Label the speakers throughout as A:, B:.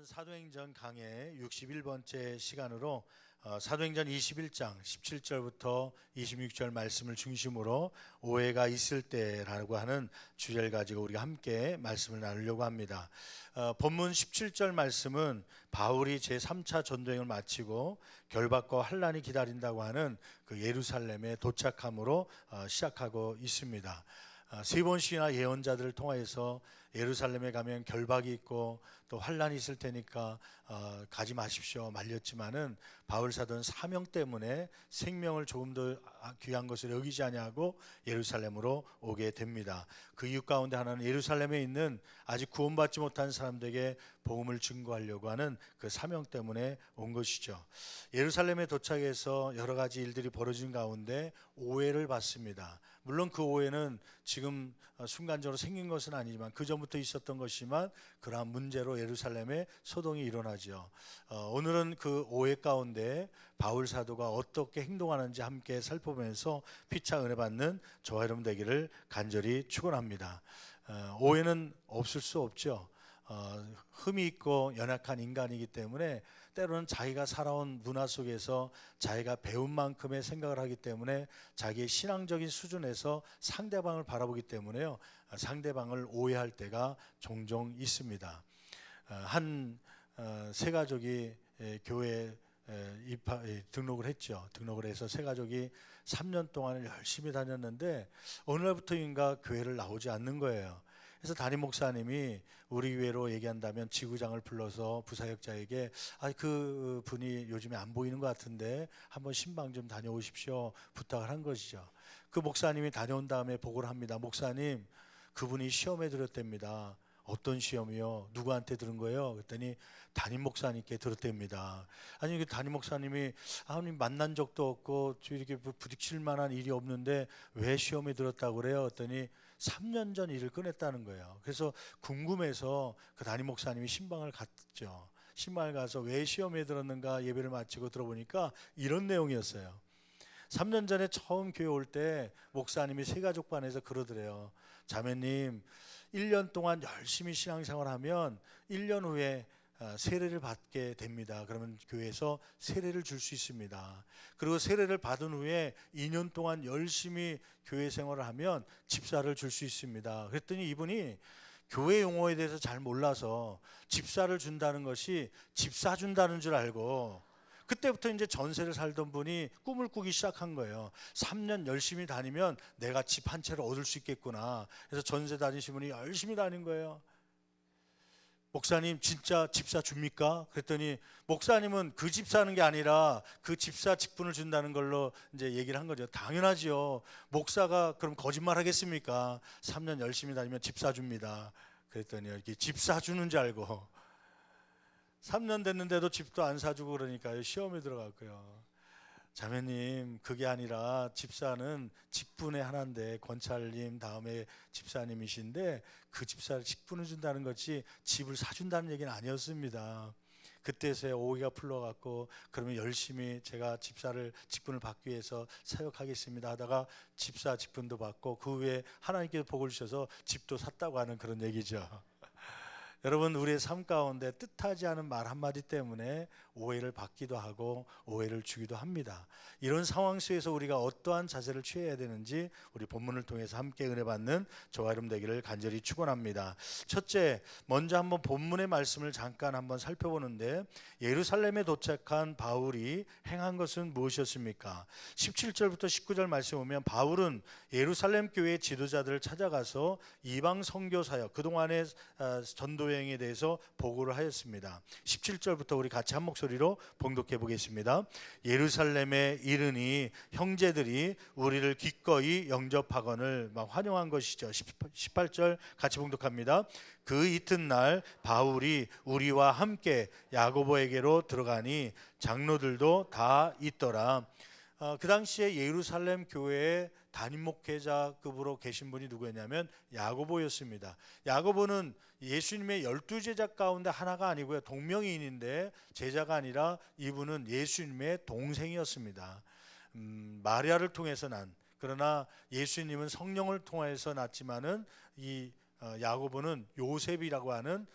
A: 사도행전 강의 61번째 시간으로 사도행전 21장 17절부터 26절 말씀을 중심으로 오해가 있을 때라고 하는 주제를 가지고 우리가 함께 말씀을 나누려고 합니다. 본문 17절 말씀은 바울이 제3차 전도행을 마치고 결박과 환난이 기다린다고 하는 그 예루살렘에 도착함으로 시작하고 있습니다. 세 번씩이나 예언자들을 통하여서 예루살렘에 가면 결박이 있고 또 환란이 있을 테니까 가지 마십시오 말렸지만은 바울 사도는 사명 때문에 생명을 조금 더 귀한 것을 여기지 아니하고 예루살렘으로 오게 됩니다. 그 이유 가운데 하나는 예루살렘에 있는 아직 구원받지 못한 사람들에게 복음을 증거하려고 하는 그 사명 때문에 온 것이죠. 예루살렘에 도착해서 여러 가지 일들이 벌어진 가운데 오해를 받습니다. 물론 그 오해는 지금 순간적으로 생긴 것은 아니지만 그 전부터 있었던 것이지만 그러한 문제로 예루살렘에 소동이 일어나죠. 오늘은 그 오해 가운데 바울 사도가 어떻게 행동하는지 함께 살펴보면서 피차 은혜 받는 저와 여러분 되기를 간절히 축원합니다. 오해는 없을 수 없죠. 흠이 있고 연약한 인간이기 때문에 때로는 자기가 살아온 문화 속에서 자기가 배운 만큼의 생각을 하기 때문에 자기의 신앙적인 수준에서 상대방을 바라보기 때문에요, 상대방을 오해할 때가 종종 있습니다. 한 세 가족이 교회에 등록을 했죠. 등록을 해서 세 가족이 3년 동안 열심히 다녔는데 어느 날부터인가 교회를 나오지 않는 거예요. 그래서 담임 목사님이 우리 교회로 얘기한다면 지구장을 불러서 부사역자에게 그 분이 요즘에 안 보이는 것 같은데 한번 신방 좀 다녀오십시오 부탁을 한 것이죠. 그 목사님이 다녀온 다음에 보고를 합니다. 목사님, 그분이 시험에 들었답니다. 어떤 시험이요? 누구한테 들은 거예요? 그랬더니 담임 목사님께 들었답니다. 아니, 그 담임 목사님이 만난 적도 없고 이렇게 부딪힐 만한 일이 없는데 왜 시험에 들었다고 그래요? 그랬더니 3년 전 일을 꺼냈다는 거예요. 그래서 궁금해서 그 담임 목사님이 신방을 갔죠. 신방을 가서 왜 시험에 들었는가 예배를 마치고 들어보니까 이런 내용이었어요. 3년 전에 처음 교회 올 때 목사님이 세가족반에서 그러더래요. 자매님, 1년 동안 열심히 신앙생활하면 1년 후에 세례를 받게 됩니다. 그러면 교회에서 세례를 줄 수 있습니다. 그리고 세례를 받은 후에 2년 동안 열심히 교회 생활을 하면 집사를 줄 수 있습니다. 그랬더니 이분이 교회 용어에 대해서 잘 몰라서 집사를 준다는 것이 집 사준다는 줄 알고 그때부터 이제 전세를 살던 분이 꿈을 꾸기 시작한 거예요. 3년 열심히 다니면 내가 집 한 채를 얻을 수 있겠구나. 그래서 전세 다니신 분이 열심히 다닌 거예요. 목사님, 진짜 집사 줍니까? 그랬더니 목사님은 그 집 사는 게 아니라 그 집사 직분을 준다는 걸로 이제 얘기를 한 거죠. 당연하지요. 목사가 그럼 거짓말 하겠습니까? 3년 열심히 다니면 집 사줍니다. 그랬더니 이렇게 집 사주는 줄 알고 3년 됐는데도 집도 안 사주고 그러니까요, 시험에 들어갔고요. 자매님, 그게 아니라 집사는 직분의 하나인데 권찰님 다음에 집사님이신데 그 집사를 직분을 준다는 것이 집을 사준다는 얘기는 아니었습니다. 그때서야 오해가 풀려갖고 그러면 열심히 제가 집사를 직분을 받기 위해서 사역하겠습니다 하다가 집사 직분도 받고 그 후에 하나님께서 복을 주셔서 집도 샀다고 하는 그런 얘기죠. 여러분, 우리의 삶 가운데 뜻하지 않은 말 한마디 때문에 오해를 받기도 하고 오해를 주기도 합니다. 이런 상황 속에서 우리가 어떠한 자세를 취해야 되는지 우리 본문을 통해서 함께 은혜 받는 저와 여러분 되기를 간절히 축원합니다. 첫째, 먼저 한번 본문의 말씀을 잠깐 한번 살펴보는데 예루살렘에 도착한 바울이 행한 것은 무엇이었습니까? 17절부터 19절 말씀 보면 바울은 예루살렘 교회의 지도자들을 찾아가서 이방 선교 사역, 그동안의 전도 여행에 대해서 보고를 하였습니다. 17절부터 우리 같이 한 목소리로 봉독해 보겠습니다. 예루살렘에 이르니 형제들이 우리를 기꺼이 영접하거늘 막 환영한 것이죠. 18절 같이 봉독합니다. 그 이튿날 바울이 우리와 함께 야고보에게로 들어가니 장로들도 다 있더라. 그 당시에 예루살렘 교회의 담임 목회자급으로 계신 분이 누구였냐면 야고보였습니다. 야고보는 예수님의 12제자 가운데 하나가 아니고요, 동명이인인데 제자가 아니라 이분은 예수님의 동생이었습니다. 마리아를 통해서 난, 그러나 예수님은 성령을 통해서 났지만은 이 야고보는 요셉이라고 하는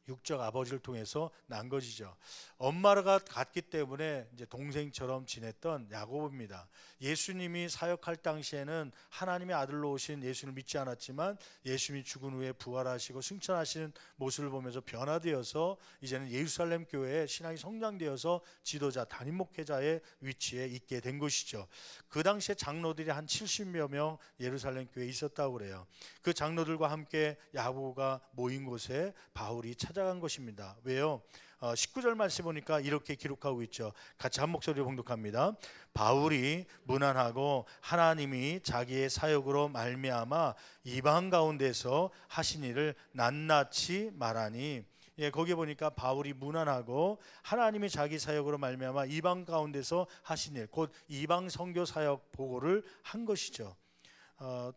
A: 육적 아버지를 통해서 난 것이죠. 엄마가 같기 때문에 이제 동생처럼 지냈던 야고보입니다. 예수님이 사역할 당시에는 하나님의 아들로 오신 예수를 믿지 않았지만 예수님이 죽은 후에 부활하시고 승천하시는 모습을 보면서 변화되어서 이제는 예루살렘 교회에 신앙이 성장되어서 지도자, 담임 목회자의 위치에 있게 된 것이죠. 그 당시에 장로들이 한 70여 명 예루살렘 교회에 있었다고 그래요. 그 장로들과 함께 야고보가 모인 곳에 바울이 찾아간 것입니다. 왜요? 19절 말씀 보니까 이렇게 기록하고 있죠. 같이 한 목소리로 봉독합니다. 바울이 문안하고 하나님이 자기의 사역으로 말미암아 이방 가운데서 하신 일을 낱낱이 말하니, 예, 거기에 보니까 바울이 문안하고 하나님이 자기 사역으로 말미암아 이방 가운데서 하신 일, 곧 이방 선교 사역 보고를 한 것이죠.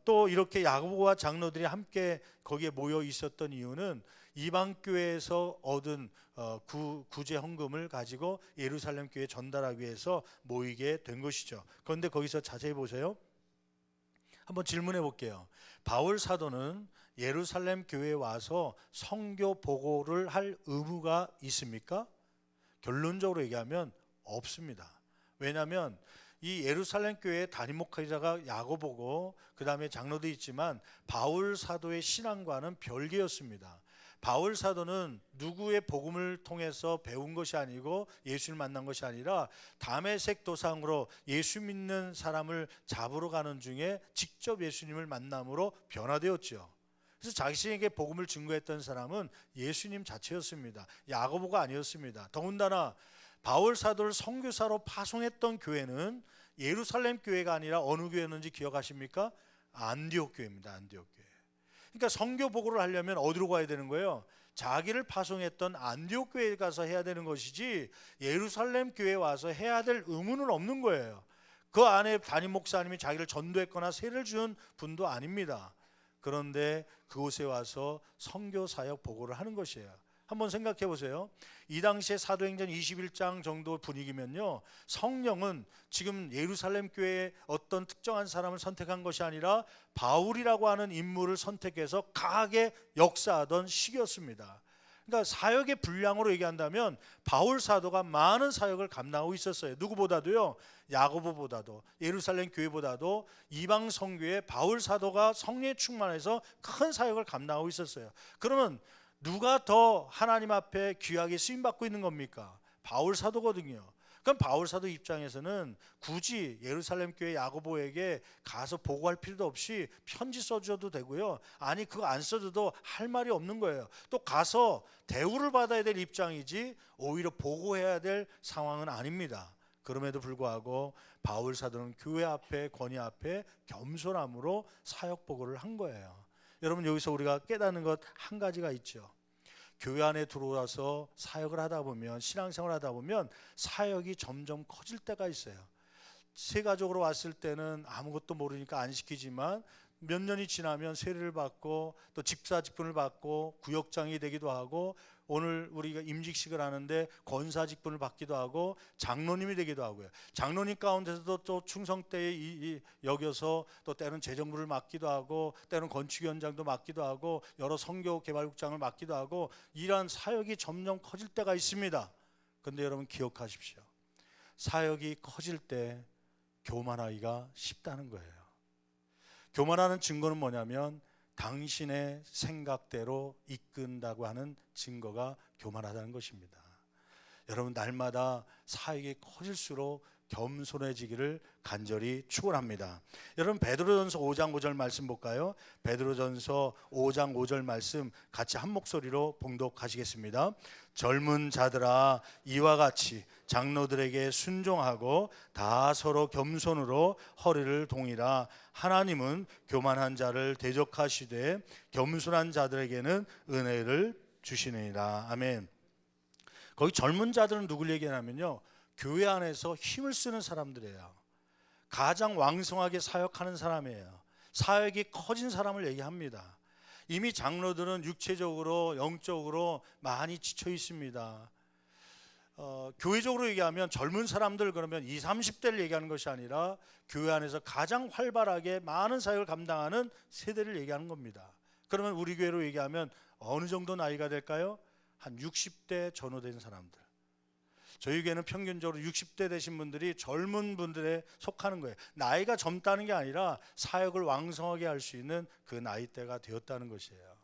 A: 또 이렇게 야고보와 장로들이 함께 거기에 모여 있었던 이유는 이방 교회에서 얻은 구제 헌금을 가지고 예루살렘 교회에 전달하기 위해서 모이게 된 것이죠. 그런데 거기서 자세히 보세요. 한번 질문해 볼게요. 바울 사도는 예루살렘 교회에 와서 선교 보고를 할 의무가 있습니까? 결론적으로 얘기하면 없습니다. 왜냐하면 이 예루살렘 교회의 담임 목회자가 야고보고 그 다음에 장로도 있지만 바울 사도의 신앙과는 별개였습니다. 바울 사도는 누구의 복음을 통해서 배운 것이 아니고 예수를 만난 것이 아니라 다메섹 도상으로 예수 믿는 사람을 잡으러 가는 중에 직접 예수님을 만남으로 변화되었죠. 그래서 자신에게 복음을 증거했던 사람은 예수님 자체였습니다. 야고보가 아니었습니다. 더군다나 바울 사도를 선교사로 파송했던 교회는 예루살렘 교회가 아니라 어느 교회였는지 기억하십니까? 안디옥 교회입니다. 안디옥 교회. 그러니까 선교 보고를 하려면 어디로 가야 되는 거예요? 자기를 파송했던 안디옥 교회에 가서 해야 되는 것이지 예루살렘 교회에 와서 해야 될 의무는 없는 거예요. 그 안에 담임 목사님이 자기를 전도했거나 세를 준 분도 아닙니다. 그런데 그곳에 와서 선교 사역 보고를 하는 것이에요. 한번 생각해 보세요. 이 당시에 사도행전 21장 정도 분위기면요, 성령은 지금 예루살렘 교회의 어떤 특정한 사람을 선택한 것이 아니라 바울이라고 하는 인물을 선택해서 강하게 역사하던 시기였습니다. 그러니까 사역의 분량으로 얘기한다면 바울 사도가 많은 사역을 감당하고 있었어요. 누구보다도요, 야고보보다도 예루살렘 교회보다도 이방 선교에 바울 사도가 성령에 충만해서 큰 사역을 감당하고 있었어요. 그러면 누가 더 하나님 앞에 귀하게 쓰임받고 있는 겁니까? 바울 사도거든요. 그럼 바울 사도 입장에서는 굳이 예루살렘 교회 야고보에게 가서 보고할 필요도 없이 편지 써줘도 되고요. 아니 그거 안 써줘도 할 말이 없는 거예요. 또 가서 대우를 받아야 될 입장이지 오히려 보고해야 될 상황은 아닙니다. 그럼에도 불구하고 바울 사도는 교회 앞에, 권위 앞에 겸손함으로 사역 보고를 한 거예요. 여러분, 여기서 우리가 깨닫는 것 한 가지가 있죠. 교회 안에 들어와서 사역을 하다 보면, 신앙생활 하다 보면 사역이 점점 커질 때가 있어요. 새 가족으로 왔을 때는 아무것도 모르니까 안 시키지만 몇 년이 지나면 세례를 받고 또 집사 직분을 받고 구역장이 되기도 하고, 오늘 우리가 임직식을 하는데 권사 직분을 받기도 하고 장로님이 되기도 하고요. 장로님 가운데서도 또 충성때에 여겨서 또 때는 재정부를 맡기도 하고 때는 건축위원장도 맡기도 하고 여러 선교 개발국장을 맡기도 하고, 이러한 사역이 점점 커질 때가 있습니다. 그런데 여러분 기억하십시오. 사역이 커질 때 교만하기가 쉽다는 거예요. 교만하는 증거는 뭐냐면 당신의 생각대로 이끈다고 하는 증거가 교만하다는 것입니다. 여러분, 날마다 사역이 커질수록 겸손해지기를 간절히 축원합니다. 여러분, 베드로전서 5장 5절 말씀 볼까요? 베드로전서 5장 5절 말씀 같이 한 목소리로 봉독하시겠습니다. 젊은 자들아, 이와 같이 장로들에게 순종하고 다 서로 겸손으로 허리를 동이라. 하나님은 교만한 자를 대적하시되 겸손한 자들에게는 은혜를 주시느니라. 아멘. 거기 젊은 자들은 누굴 얘기하냐면요, 교회 안에서 힘을 쓰는 사람들이에요. 가장 왕성하게 사역하는 사람이에요. 사역이 커진 사람을 얘기합니다. 이미 장로들은 육체적으로 영적으로 많이 지쳐 있습니다. 교회적으로 얘기하면 젊은 사람들, 그러면 20, 30대를 얘기하는 것이 아니라 교회 안에서 가장 활발하게 많은 사역을 감당하는 세대를 얘기하는 겁니다. 그러면 우리 교회로 얘기하면 어느 정도 나이가 될까요? 한 60대 전후된 사람들. 저희 교회는 평균적으로 60대 되신 분들이 젊은 분들에 속하는 거예요. 나이가 젊다는 게 아니라 사역을 왕성하게 할 수 있는 그 나이대가 되었다는 것이에요.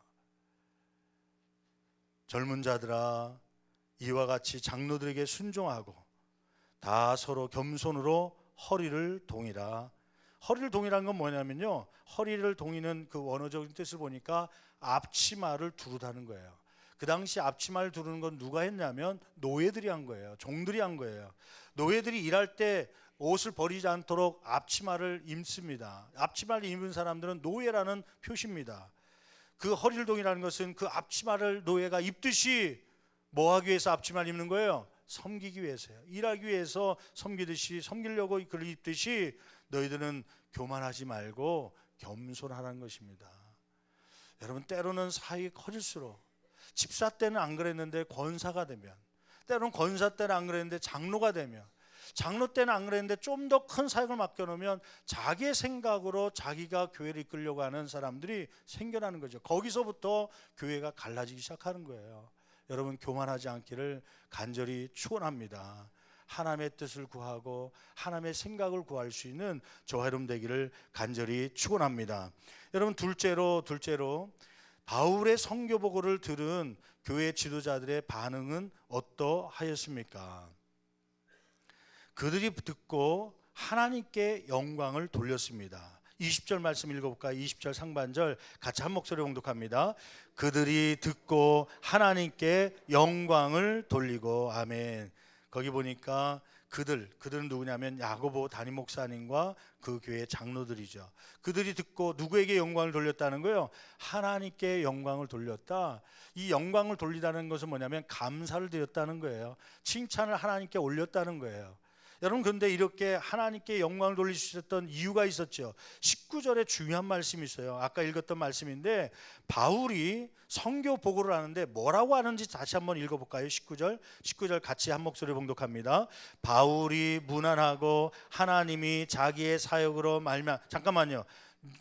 A: 젊은 자들아, 이와 같이 장로들에게 순종하고 다 서로 겸손으로 허리를 동이라. 허리를 동이라는 건 뭐냐면요, 허리를 동이는 그 원어적인 뜻을 보니까 앞치마를 두르다는 거예요. 그 당시 앞치마를 두르는 건 누가 했냐면 노예들이 한 거예요. 종들이 한 거예요. 노예들이 일할 때 옷을 버리지 않도록 앞치마를 입습니다. 앞치마를 입은 사람들은 노예라는 표시입니다. 그 허리를 동이라는 것은 그 앞치마를 노예가 입듯이 뭐 하기 위해서 앞치마를 입는 거예요? 섬기기 위해서요. 일하기 위해서 섬기듯이, 섬기려고 그걸 입듯이 너희들은 교만하지 말고 겸손하라는 것입니다. 여러분, 때로는 사역이 커질수록, 집사 때는 안 그랬는데 권사가 되면, 때로는 권사 때는 안 그랬는데 장로가 되면, 장로 때는 안 그랬는데 좀 더 큰 사역을 맡겨놓으면 자기의 생각으로 자기가 교회를 이끌려고 하는 사람들이 생겨나는 거죠. 거기서부터 교회가 갈라지기 시작하는 거예요. 여러분, 교만하지 않기를 간절히 축원합니다. 하나님의 뜻을 구하고 하나님의 생각을 구할 수 있는 저와 여러분 되기를 간절히 축원합니다. 여러분, 둘째로 바울의 선교 보고를 들은 교회 지도자들의 반응은 어떠하였습니까? 그들이 듣고 하나님께 영광을 돌렸습니다. 20절 말씀 읽어볼까요? 20절 상반절 같이 한 목소리 봉독합니다. 그들이 듣고 하나님께 영광을 돌리고. 아멘. 거기 보니까 그들은 누구냐면 야고보 담임 목사님과 그 교회 장로들이죠. 그들이 듣고 누구에게 영광을 돌렸다는 거예요? 하나님께 영광을 돌렸다. 이 영광을 돌리다는 것은 뭐냐면 감사를 드렸다는 거예요. 칭찬을 하나님께 올렸다는 거예요. 여러분, 그런데 이렇게 하나님께 영광을 돌리셨던 이유가 있었죠. 19절에 중요한 말씀이 있어요. 아까 읽었던 말씀인데, 바울이 선교 보고를 하는데 뭐라고 하는지 다시 한번 읽어볼까요? 19절 같이 한 목소리 봉독합니다. 바울이 무난하고 하나님이 자기의 사역으로 잠깐만요.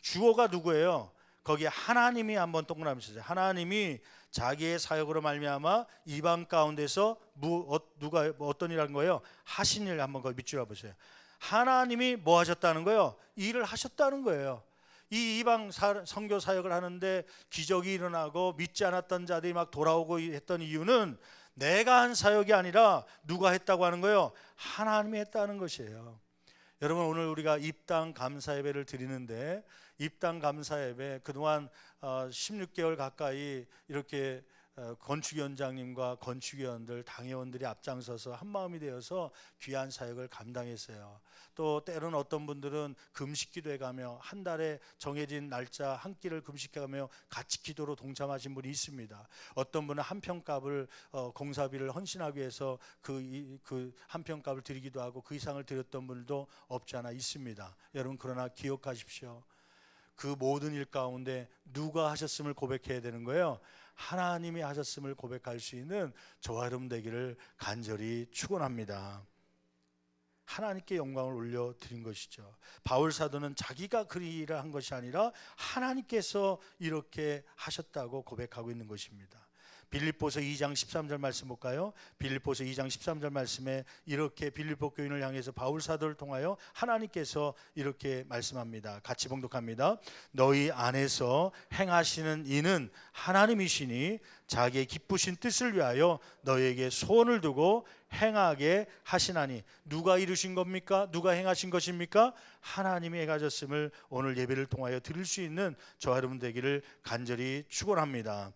A: 주어가 누구예요? 거기에 하나님이 한번 동그라미 쓰세요. 하나님이 자기의 사역으로 말미암아 이방 가운데서 누가 어떤 일한 거예요? 하신 일 한번 거기 밑줄 보세요. 하나님이 뭐 하셨다는 거예요? 일을 하셨다는 거예요. 이 이방 선교 사역을 하는데 기적이 일어나고 믿지 않았던 자들이 막 돌아오고 했던 이유는 내가 한 사역이 아니라 누가 했다고 하는 거예요? 하나님이 했다는 것이에요. 여러분, 오늘 우리가 입당 감사 예배를 드리는데, 입당 감사 예배 그동안 16개월 가까이 이렇게 건축위원장님과 건축위원들, 당회원들이 앞장서서 한마음이 되어서 귀한 사역을 감당했어요. 또 때로는 어떤 분들은 금식 기도해가며 한 달에 정해진 날짜 한 끼를 금식해가며 같이 기도로 동참하신 분이 있습니다. 어떤 분은 한 평값을 공사비를 헌신하기 위해서 그 한 평값을 드리기도 하고 그 이상을 드렸던 분들도 없지 않아 있습니다. 여러분, 그러나 기억하십시오. 그 모든 일 가운데 누가 하셨음을 고백해야 되는 거예요? 하나님이 하셨음을 고백할 수 있는 저와 여러분 되기를 간절히 축원합니다. 하나님께 영광을 올려드린 것이죠. 바울 사도는 자기가 그 일을 한 것이 아니라 하나님께서 이렇게 하셨다고 고백하고 있는 것입니다. 빌립보서 2장 13절 말씀 볼까요? 빌립보서 2장 13절 말씀에 이렇게 빌립보 교인을 향해서 바울 사도를 통하여 하나님께서 이렇게 말씀합니다. 같이 봉독합니다. 너희 안에서 행하시는 이는 하나님이시니 자기의 기쁘신 뜻을 위하여 너희에게 소원을 두고 행하게 하시나니. 누가 이루신 겁니까? 누가 행하신 것입니까? 하나님이 행하셨음을 오늘 예배를 통하여 드릴 수 있는 저와 여러분 되기를 간절히 축원합니다.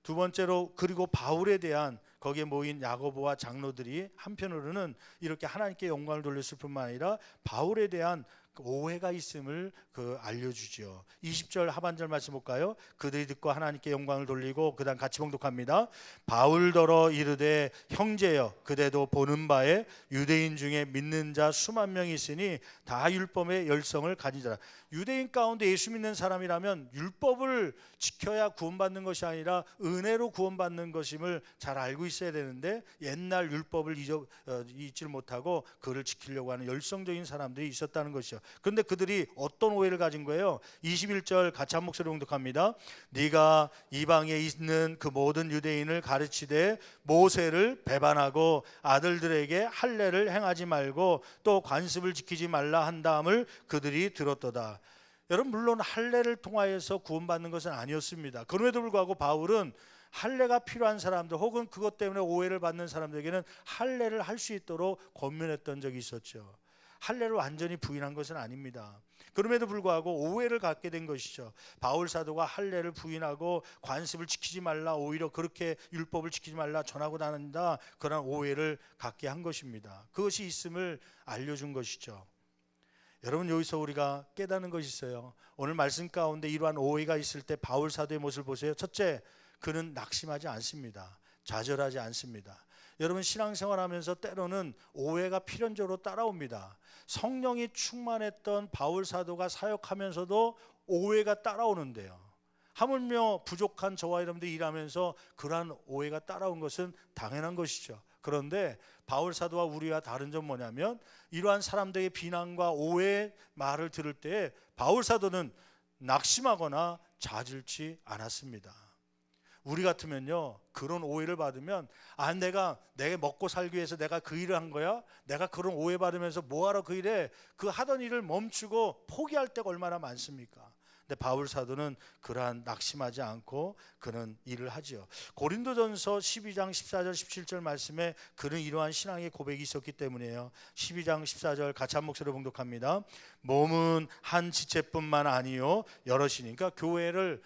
A: 두 번째로, 그리고 바울에 대한 거기에 모인 야고보와 장로들이 한편으로는 이렇게 하나님께 영광을 돌렸을 뿐만 아니라 바울에 대한 오해가 있음을 알려주죠. 20절 하반절 말씀 볼까요? 그들이 듣고 하나님께 영광을 돌리고, 그 다음 같이 봉독합니다. 바울더러 이르되 형제여, 그대도 보는 바에 유대인 중에 믿는 자 수만 명이 있으니 다 율법의 열성을 가진 자라. 유대인 가운데 예수 믿는 사람이라면 율법을 지켜야 구원받는 것이 아니라 은혜로 구원받는 것임을 잘 알고 있어야 되는데, 옛날 율법을 잊지를 못하고 그를 지키려고 하는 열성적인 사람들이 있었다는 것이죠. 그런데 그들이 어떤 오해를 가진 거예요? 21절 같이 한 목소리 봉독합니다. 네가 이방에 있는 그 모든 유대인을 가르치되 모세를 배반하고 아들들에게 할례를 행하지 말고 또 관습을 지키지 말라 한다함을 그들이 들었도다. 여러분, 물론 할례를 통하여서 구원받는 것은 아니었습니다. 그럼에도 불구하고 바울은 할례가 필요한 사람들 혹은 그것 때문에 오해를 받는 사람들에게는 할례를 할 수 있도록 권면했던 적이 있었죠. 할례를 완전히 부인한 것은 아닙니다. 그럼에도 불구하고 오해를 갖게 된 것이죠. 바울 사도가 할례를 부인하고 관습을 지키지 말라, 오히려 그렇게 율법을 지키지 말라 전하고 다닌다, 그런 오해를 갖게 한 것입니다. 그것이 있음을 알려준 것이죠. 여러분, 여기서 우리가 깨닫는 것이 있어요. 오늘 말씀 가운데 이러한 오해가 있을 때 바울 사도의 모습을 보세요. 첫째, 그는 낙심하지 않습니다. 좌절하지 않습니다. 여러분, 신앙생활하면서 때로는 오해가 필연적으로 따라옵니다. 성령이 충만했던 바울 사도가 사역하면서도 오해가 따라오는데요. 하물며 부족한 저와 여러분들이 일하면서 그러한 오해가 따라온 것은 당연한 것이죠. 그런데 바울 사도와 우리와 다른 점 뭐냐면, 이러한 사람들의 비난과 오해의 말을 들을 때 바울 사도는 낙심하거나 좌절치 않았습니다. 우리 같으면요, 그런 오해를 받으면 내가 먹고 살기 위해서 내가 그 일을 한 거야? 내가 그런 오해 받으면서 뭐하러 그 일에 그 하던 일을 멈추고 포기할 때가 얼마나 많습니까? 근데 바울 사도는 그러한 낙심하지 않고 그는 일을 하지요. 고린도전서 12장 14절 17절 말씀에 그는 이러한 신앙의 고백이 있었기 때문이에요. 12장 14절 같이 한 목소리로 봉독합니다. 몸은 한 지체뿐만 아니요 여럿이니. 그러니까 교회를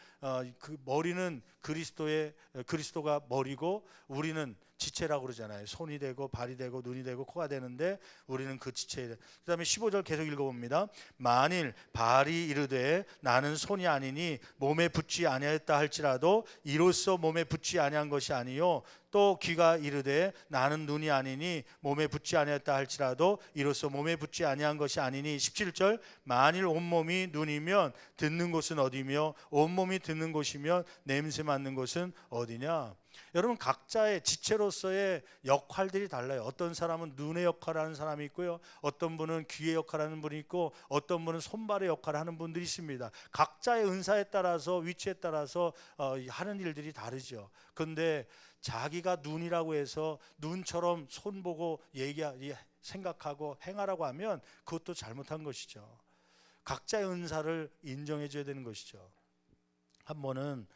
A: 그 머리는 그리스도가 머리고 우리는 지체라고 그러잖아요. 손이 되고 발이 되고 눈이 되고 코가 되는데 우리는 그 지체에. 그다음에 15절 계속 읽어봅니다. 만일 발이 이르되 나는 손이 아니니 몸에 붙지 아니하였다 할지라도 이로써 몸에 붙지 아니한 것이 아니요 또 귀가 이르되 나는 눈이 아니니 몸에 붙지 아니하였다 할지라도 이로써 몸에 붙지 아니한 것이 아니니. 17절 만일 온몸이 눈이면 듣는 곳은 어디며 온몸이 듣는 곳이면 냄새 맡는 곳은 어디냐. 여러분, 각자의 지체로서의 역할들이 달라요. 어떤 사람은 눈의 역할을 하는 사람이 있고요, 어떤 분은 귀의 역할을 하는 분이 있고, 어떤 분은 손발의 역할을 하는 분들이 있습니다. 각자의 은사에 따라서 위치에 따라서 하는 일들이 다르죠. 그런데 자기가 눈이라고 해서 눈처럼 손 보고 생각하고 행하라고 하면 그것도 잘못한 것이죠. 각자의 은사를 인정해 줘야 되는 것이죠. 한 번은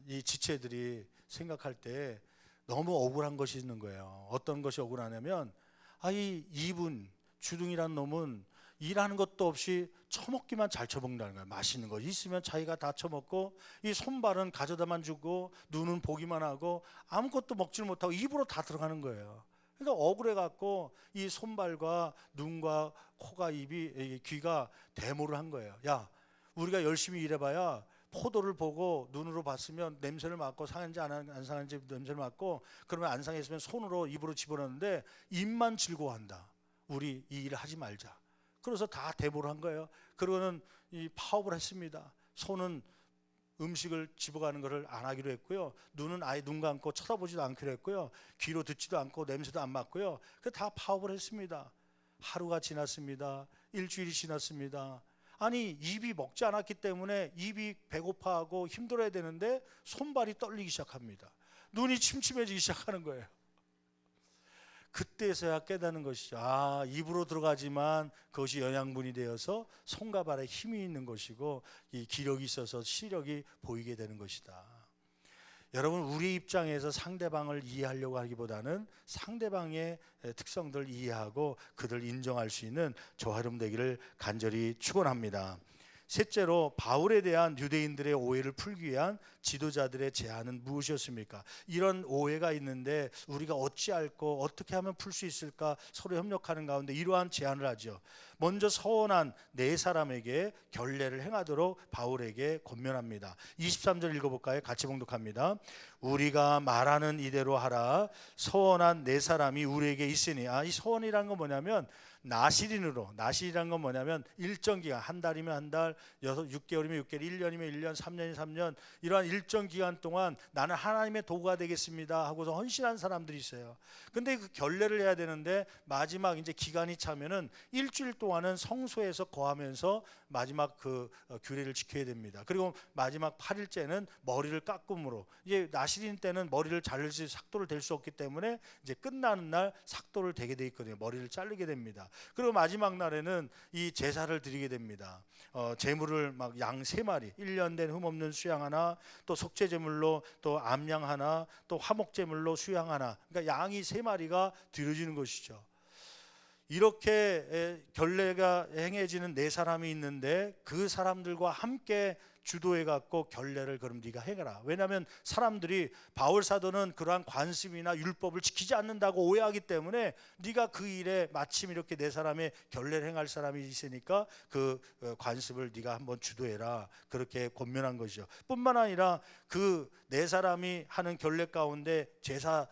A: 이 지체들이 생각할 때 너무 억울한 것이 있는 거예요. 어떤 것이 억울하냐면 이분 주둥이란 놈은 일하는 것도 없이 처먹기만 잘 처먹는다는 거예요. 맛있는 거 있으면 자기가 다 처먹고, 이 손발은 가져다만 주고 눈은 보기만 하고 아무것도 먹지를 못하고 입으로 다 들어가는 거예요. 그러니까 억울해 갖고 이 손발과 눈과 코가 입이 귀가 데모를 한 거예요. 야, 우리가 열심히 일해봐야 포도를 보고 눈으로 봤으면 냄새를 맡고 상한지 안 상한지 냄새를 맡고, 그러면 안 상했으면 손으로 입으로 집어넣는데 입만 즐거워한다. 우리 이 일을 하지 말자. 그래서 다 대보를 한 거예요. 그러고는 이 파업을 했습니다. 손은 음식을 집어가는 것을 안 하기로 했고요. 눈은 아예 눈 감고 쳐다보지도 않기로 했고요. 귀로 듣지도 않고 냄새도 안 맡고요. 그 다 파업을 했습니다. 하루가 지났습니다. 일주일이 지났습니다. 아니, 입이 먹지 않았기 때문에 입이 배고파하고 힘들어야 되는데 손발이 떨리기 시작합니다. 눈이 침침해지기 시작하는 거예요. 그때서야 깨닫는 것이죠. 입으로 들어가지만 그것이 영양분이 되어서 손과 발에 힘이 있는 것이고 이 기력이 있어서 시력이 보이게 되는 것이다. 여러분, 우리 입장에서 상대방을 이해하려고 하기보다는 상대방의 특성들을 이해하고 그들을 인정할 수 있는 저와 여러분 되기를 간절히 축원합니다. 셋째로, 바울에 대한 유대인들의 오해를 풀기 위한 지도자들의 제안은 무엇이었습니까? 이런 오해가 있는데 우리가 어찌할고 어떻게 하면 풀 수 있을까 서로 협력하는 가운데 이러한 제안을 하죠. 먼저 서원한 네 사람에게 결례를 행하도록 바울에게 권면합니다. 23절 읽어볼까요? 같이 봉독합니다. 우리가 말하는 이대로 하라. 서원한 네 사람이 우리에게 있으니. 이 서원이라는 건 뭐냐면 나실이란 건 뭐냐면 일정 기간, 한 달이면 한 달, 6개월이면 6개월, 1년이면 1년, 3년이면 3년, 이러한 일정 기간 동안 나는 하나님의 도구가 되겠습니다 하고서 헌신한 사람들이 있어요. 근데 그 결례를 해야 되는데 마지막 이제 기간이 차면은 일주일 동안은 성소에서 거하면서 마지막 그 규례를 지켜야 됩니다. 그리고 마지막 8일째는 머리를 깎음으로, 이제 나시린 때는 머리를 자를 수 삭도를 댈 수 없기 때문에 이제 끝나는 날 삭도를 대게 돼 있거든요. 머리를 자르게 됩니다. 그리고 마지막 날에는 이 제사를 드리게 됩니다. 제물을 막 양 3마리, 1년 된 흠없는 수양 하나, 또 속죄 제물로 또 암양 하나, 또 화목 제물로 수양 하나. 그러니까 양이 3마리가 드려지는 것이죠. 이렇게 결례가 행해지는 4사람이 있는데 그 사람들과 함께 주도해 갖고 결례를 그럼 네가 행해라. 왜냐하면 사람들이 바울 사도는 그러한 관습이나 율법을 지키지 않는다고 오해하기 때문에 네가 그 일에 마침 이렇게 4사람의 결례를 행할 사람이 있으니까 그 관습을 네가 한번 주도해라. 그렇게 권면한 것이죠. 뿐만 아니라 그 4사람이 하는 결례 가운데 제사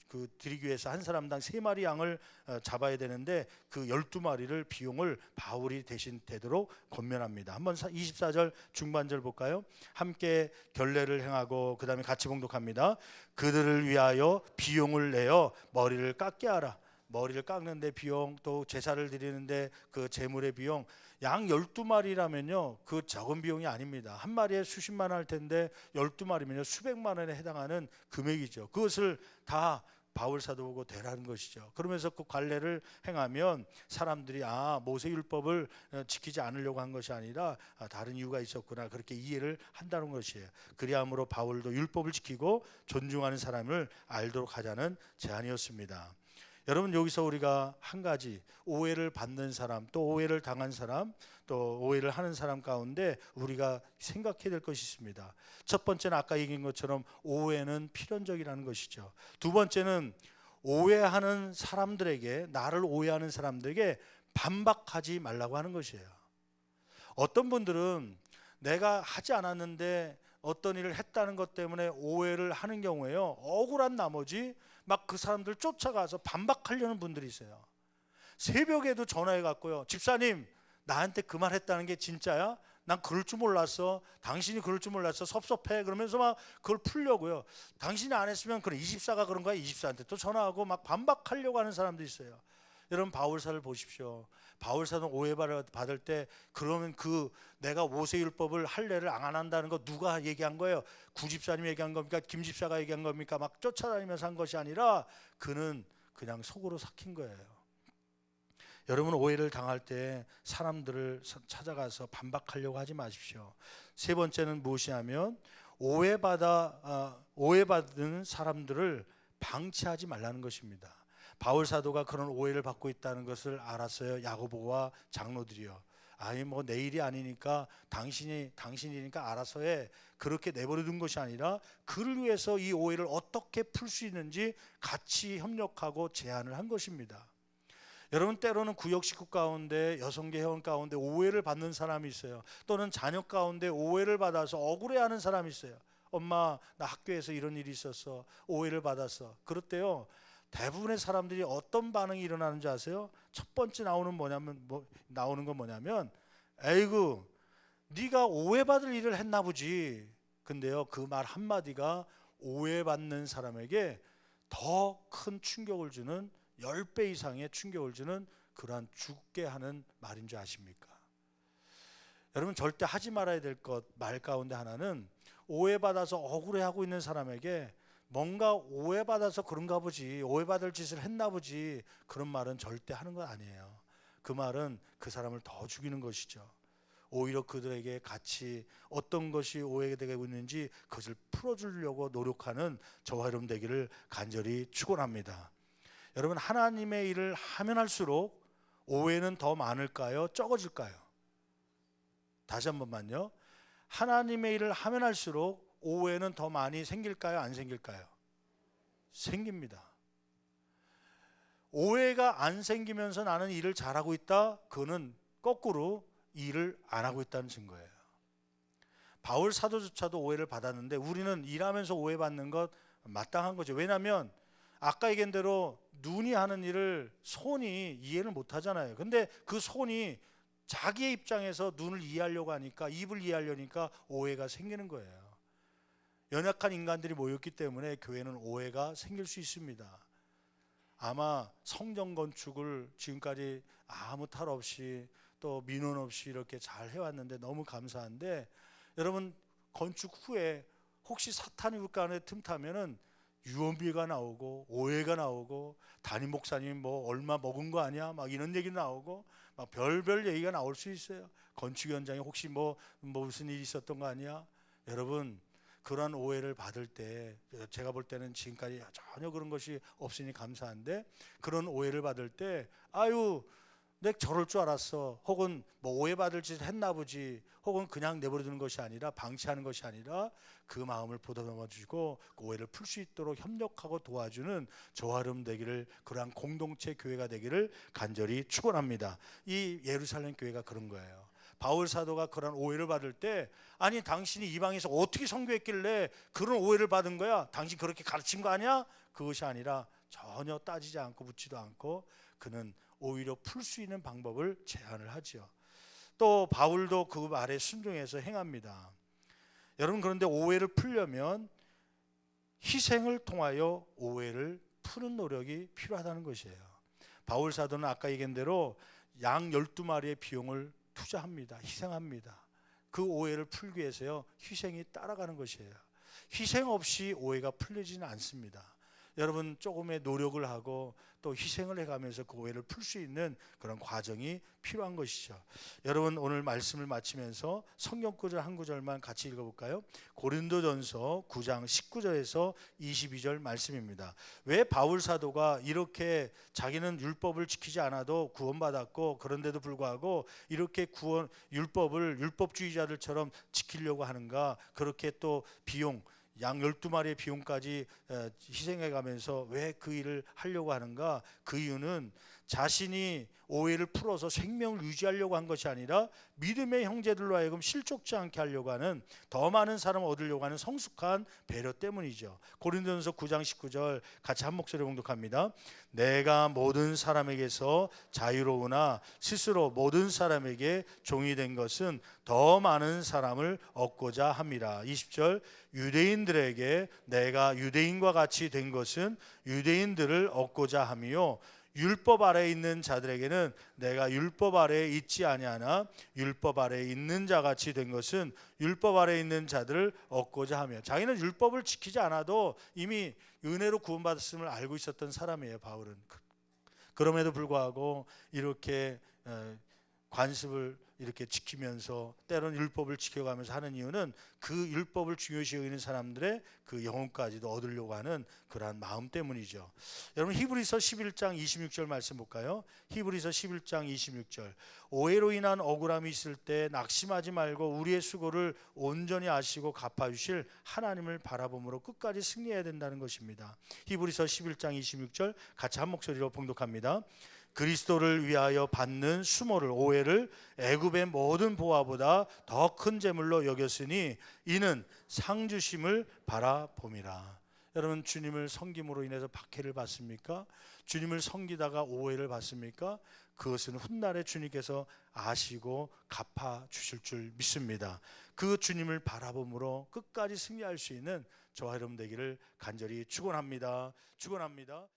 A: 그 드리기 위해서 한 사람당 3마리 양을 잡아야 되는데 그 12마리를 비용을 바울이 대신 되도록 권면합니다. 한번 24절 중반절 볼까요? 함께 결례를 행하고 그 다음에 같이 봉독합니다. 그들을 위하여 비용을 내어 머리를 깎게 하라. 머리를 깎는데 비용, 또 제사를 드리는데 그 제물의 비용, 양 12마리라면요 그 적은 비용이 아닙니다. 한 마리에 수십만 원 할 텐데 12마리면요 수백만 원에 해당하는 금액이죠. 그것을 다 바울 사도 보고 되라는 것이죠. 그러면서 그 관례를 행하면 사람들이 모세 율법을 지키지 않으려고 한 것이 아니라 다른 이유가 있었구나, 그렇게 이해를 한다는 것이에요. 그리함으로 바울도 율법을 지키고 존중하는 사람을 알도록 하자는 제안이었습니다. 여러분, 여기서 우리가 한 가지 오해를 받는 사람, 또 오해를 당한 사람, 또 오해를 하는 사람 가운데 우리가 생각해야 될 것이 있습니다. 첫 번째는 아까 얘기한 것처럼 오해는 필연적이라는 것이죠. 두 번째는 오해하는 사람들에게, 나를 오해하는 사람들에게 반박하지 말라고 하는 것이에요. 어떤 분들은 내가 하지 않았는데 어떤 일을 했다는 것 때문에 오해를 하는 경우에요, 억울한 나머지 막 그 사람들 쫓아가서 반박하려는 분들이 있어요. 새벽에도 전화해 갖고요, 집사님 나한테 그 말 했다는 게 진짜야? 난 그럴 줄 몰랐어. 당신이 그럴 줄 몰랐어. 섭섭해. 그러면서 막 그걸 풀려고요. 당신이 안 했으면 그래, 24가 그런 거야. 24한테 또 전화하고 막 반박하려고 하는 사람도 있어요. 여러분, 바울사를 보십시오. 바울사는 오해받을 때 그러면 그 내가 모세율법을 할례를 안 한다는 거 누가 얘기한 거예요? 구집사님이 얘기한 겁니까? 김집사가 얘기한 겁니까? 막 쫓아다니면서 한 것이 아니라 그는 그냥 속으로 삭힌 거예요. 여러분, 오해를 당할 때 사람들을 찾아가서 반박하려고 하지 마십시오. 세 번째는 무엇이냐면 오해받은 사람들을 방치하지 말라는 것입니다. 바울 사도가 그런 오해를 받고 있다는 것을 알았어요. 야고보와 장로들이요. 아니 뭐 내 일이 아니니까 당신이니까 알아서 해, 그렇게 내버려둔 것이 아니라 그를 위해서 이 오해를 어떻게 풀 수 있는지 같이 협력하고 제안을 한 것입니다. 여러분, 때로는 구역 식구 가운데, 여성계 회원 가운데 오해를 받는 사람이 있어요. 또는 자녀 가운데 오해를 받아서 억울해하는 사람이 있어요. 엄마, 나 학교에서 이런 일이 있었어. 오해를 받았어. 그럴 때요, 대부분의 사람들이 어떤 반응이 일어나는 줄 아세요? 첫 번째 나오는 건 뭐냐면 에이구, 네가 오해받을 일을 했나 보지. 근데요, 그 말 한마디가 오해받는 사람에게 더 큰 충격을 주는, 10배 이상의 충격을 주는 그러한 죽게 하는 말인 줄 아십니까? 여러분, 절대 하지 말아야 될 말 가운데 하나는, 오해받아서 억울해하고 있는 사람에게 뭔가 오해받아서 그런가 보지, 오해받을 짓을 했나 보지, 그런 말은 절대 하는 건 아니에요. 그 말은 그 사람을 더 죽이는 것이죠. 오히려 그들에게 같이 어떤 것이 오해되고 있는지 그것을 풀어주려고 노력하는 저와 여러분 되기를 간절히 축원합니다. 여러분, 하나님의 일을 하면 할수록 오해는 더 많을까요? 적어질까요? 다시 한 번만요. 하나님의 일을 하면 할수록 오해는 더 많이 생길까요? 안 생길까요? 생깁니다. 오해가 안 생기면서 나는 일을 잘하고 있다? 그거는 거꾸로 일을 안 하고 있다는 증거예요. 바울 사도조차도 오해를 받았는데 우리는 일하면서 오해받는 것 마땅한 거죠. 왜냐하면 아까 얘기한 대로 눈이 하는 일을 손이 이해를 못 하잖아요. 근데 그 손이 자기의 입장에서 눈을 이해하려고 하니까, 입을 이해하려니까 오해가 생기는 거예요. 연약한 인간들이 모였기 때문에 교회는 오해가 생길 수 있습니다. 아마 성전 건축을 지금까지 아무 탈 없이 또 민원 없이 이렇게 잘 해왔는데 너무 감사한데, 여러분 건축 후에 혹시 사탄이 물간에 틈타면은 유언비가 나오고 오해가 나오고 담임 목사님 뭐 얼마 먹은 거 아니야 막 이런 얘기 나오고 막 별별 얘기가 나올 수 있어요. 건축 현장에 혹시 뭐 무슨 일이 있었던 거 아니야. 여러분 그러한 오해를 받을 때, 제가 볼 때는 지금까지 전혀 그런 것이 없으니 감사한데, 그런 오해를 받을 때 아유 내가 저럴 줄 알았어, 혹은 뭐 오해받을 짓 했나 보지, 혹은 그냥 내버려두는 것이 아니라 방치하는 것이 아니라 그 마음을 보듬어 주시고 그 오해를 풀 수 있도록 협력하고 도와주는 조화름 되기를, 그러한 공동체 교회가 되기를 간절히 축원합니다. 이 예루살렘 교회가 그런 거예요. 바울 사도가 그런 오해를 받을 때, 아니 당신이 이방에서 어떻게 선교했길래 그런 오해를 받은 거야? 당신 그렇게 가르친 거 아니야? 그것이 아니라 전혀 따지지 않고 묻지도 않고 그는 오히려 풀 수 있는 방법을 제안을 하죠. 또 바울도 그 말에 순종해서 행합니다. 여러분 그런데 오해를 풀려면 희생을 통하여 오해를 푸는 노력이 필요하다는 것이에요. 바울 사도는 아까 얘기한 대로 양 12마리의 비용을 투자합니다. 희생합니다. 그 오해를 풀기 위해서요, 희생이 따라가는 것이에요. 희생 없이 오해가 풀리지는 않습니다. 여러분 조금의 노력을 하고 또 희생을 해가면서 그 오해를 풀 수 있는 그런 과정이 필요한 것이죠. 여러분 오늘 말씀을 마치면서 성경 구절 한 구절만 같이 읽어볼까요? 고린도전서 9장 19절에서 22절 말씀입니다. 왜 바울 사도가 이렇게 자기는 율법을 지키지 않아도 구원받았고 그런데도 불구하고 이렇게 율법을 율법주의자들처럼 지키려고 하는가? 그렇게 또 비용 양 12마리의 비용까지 희생해 가면서 왜 그 일을 하려고 하는가? 그 이유는 자신이 오해를 풀어서 생명을 유지하려고 한 것이 아니라 믿음의 형제들로 하여금 실족지 않게 하려고 하는, 더 많은 사람을 얻으려고 하는 성숙한 배려 때문이죠. 고린도전서 9장 19절 같이 한 목소리로 봉독합니다. 내가 모든 사람에게서 자유로우나 스스로 모든 사람에게 종이 된 것은 더 많은 사람을 얻고자 함이라. 20절 유대인들에게 내가 유대인과 같이 된 것은 유대인들을 얻고자 함이요 율법 아래에 있는 자들에게는 내가 율법 아래에 있지 아니하나 율법 아래에 있는 자같이 된 것은 율법 아래에 있는 자들을 얻고자 하며, 자기는 율법을 지키지 않아도 이미 은혜로 구원받았음을 알고 있었던 사람이에요. 바울은 그럼에도 불구하고 이렇게 관습을 이렇게 지키면서 때로는 율법을 지켜가면서 하는 이유는 그 율법을 중요시 여기는 사람들의 그 영혼까지도 얻으려고 하는 그러한 마음 때문이죠. 여러분 히브리서 11장 26절 말씀 볼까요? 히브리서 11장 26절 오해로 인한 억울함이 있을 때 낙심하지 말고 우리의 수고를 온전히 아시고 갚아주실 하나님을 바라봄으로 끝까지 승리해야 된다는 것입니다. 히브리서 11장 26절 같이 한 목소리로 봉독합니다. 그리스도를 위하여 받는 수모를 오해를 애굽의 모든 보화보다 더 큰 재물로 여겼으니 이는 상 주심을 바라봄이라. 여러분 주님을 섬김으로 인해서 박해를 받습니까? 주님을 섬기다가 오해를 받습니까? 그것은 훗날에 주님께서 아시고 갚아 주실 줄 믿습니다. 그 주님을 바라봄으로 끝까지 승리할 수 있는 저와 여러분 되기를 간절히 축원합니다. 축원합니다.